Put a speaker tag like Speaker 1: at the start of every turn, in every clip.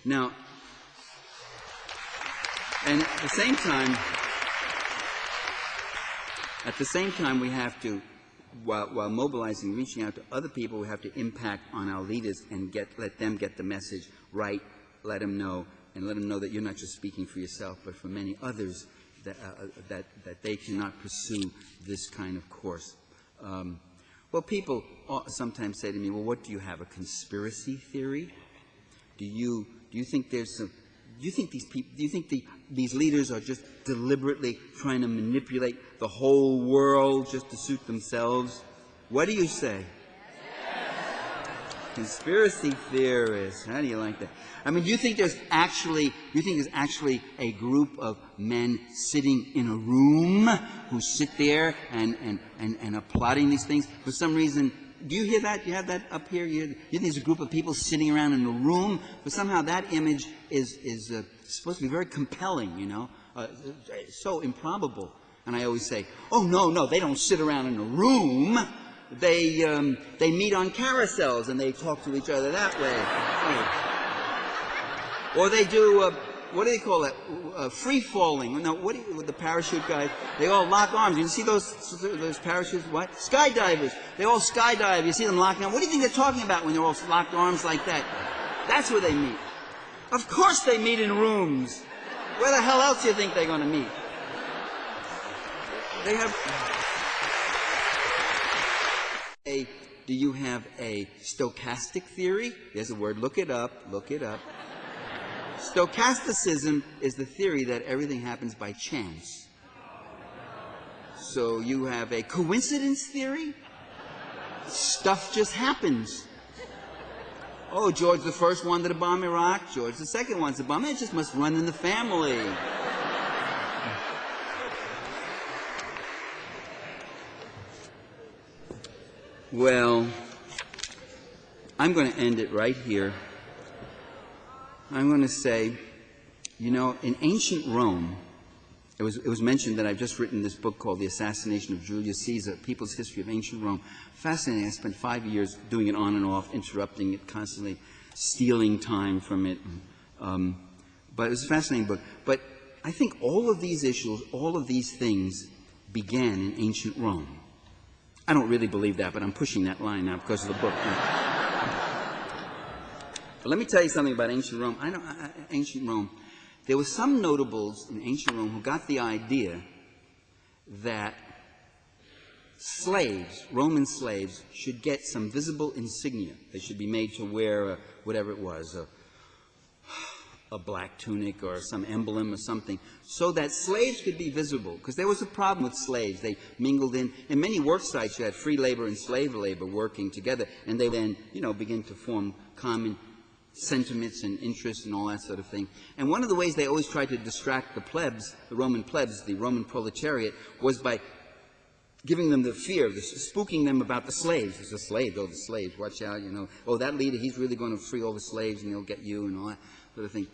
Speaker 1: Now, and at the same time, we have to, while mobilizing, reaching out to other people, we have to impact on our leaders and let them get the message right, let them know that you're not just speaking for yourself, but for many others, that they cannot pursue this kind of course. Well, people sometimes say to me, well, what do you have, a conspiracy theory? Do you think there's some, do you think these leaders are just deliberately trying to manipulate the whole world just to suit themselves? What do you say? Conspiracy theorists. How do you like that? I mean, do you think there's actually a group of men sitting in a room who sit there and are plotting these things? For some reason, do you hear that? You have that up here? You think there's a group of people sitting around in a room? But somehow that image is supposed to be very compelling, you know, so improbable. And I always say, oh, no, they don't sit around in a room. They meet on carousels and they talk to each other that way. Or they do, what do they call it? Free falling. No, with the parachute guys? They all lock arms. You see those parachutes? What? Skydivers. They all skydive. You see them locking arms. What do you think they're talking about when they're all locked arms like that? That's where they meet. Of course they meet in rooms. Where the hell else do you think they're going to meet? They have... Do you have a stochastic theory? There's a word. Look it up. Look it up. Stochasticism is the theory that everything happens by chance. So you have a coincidence theory? Stuff just happens. Oh, George the First wanted to bomb Iraq. George the Second wants to bomb it. It just must run in the family. Well, I'm going to end it right here. I'm going to say, you know, in ancient Rome, it was mentioned that I've just written this book called The Assassination of Julius Caesar, People's History of Ancient Rome. Fascinating. I spent 5 years doing it on and off, interrupting it constantly, stealing time from it. But it was a fascinating book. But I think all of these issues, all of these things began in ancient Rome. I don't really believe that, but I'm pushing that line now because of the book. But let me tell you something about ancient Rome. Ancient Rome, there were some notables in ancient Rome who got the idea that slaves, Roman slaves, should get some visible insignia. They should be made to wear whatever it was, a black tunic or some emblem or something, so that slaves could be visible. Because there was a problem with slaves. They mingled in many work sites. You had free labor and slave labor working together, and they then, you know, begin to form common sentiments and interests and all that sort of thing. And one of the ways they always tried to distract the plebs, the Roman plebs, the Roman proletariat, was by giving them the fear, spooking them about the slaves. It's the slaves, oh, the slaves, watch out, you know. Oh, that leader, he's really going to free all the slaves and he'll get you and all that sort of thing.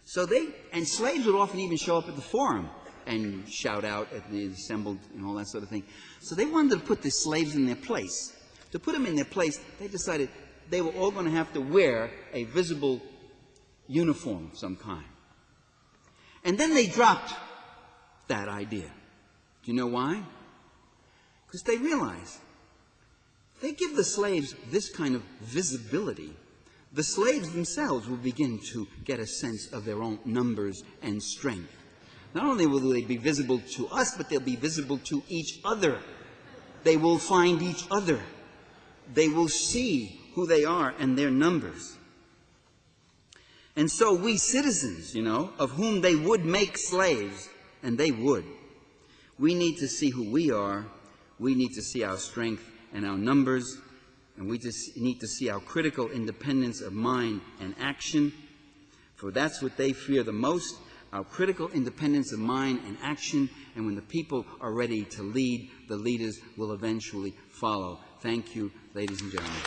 Speaker 1: So and slaves would often even show up at the forum and shout out at the assembled and all that sort of thing. So they wanted to put the slaves in their place. To put them in their place, they decided they were all going to have to wear a visible uniform of some kind. And then they dropped that idea. Do you know why? Because they realized they give the slaves this kind of visibility. The slaves themselves will begin to get a sense of their own numbers and strength. Not only will they be visible to us, but they'll be visible to each other. They will find each other. They will see who they are and their numbers. And so we citizens, you know, of whom they would make slaves, and they would, we need to see who we are. We need to see our strength and our numbers. And we just need to see our critical independence of mind and action, for that's what they fear the most, our critical independence of mind and action. And when the people are ready to lead, the leaders will eventually follow. Thank you, ladies and gentlemen.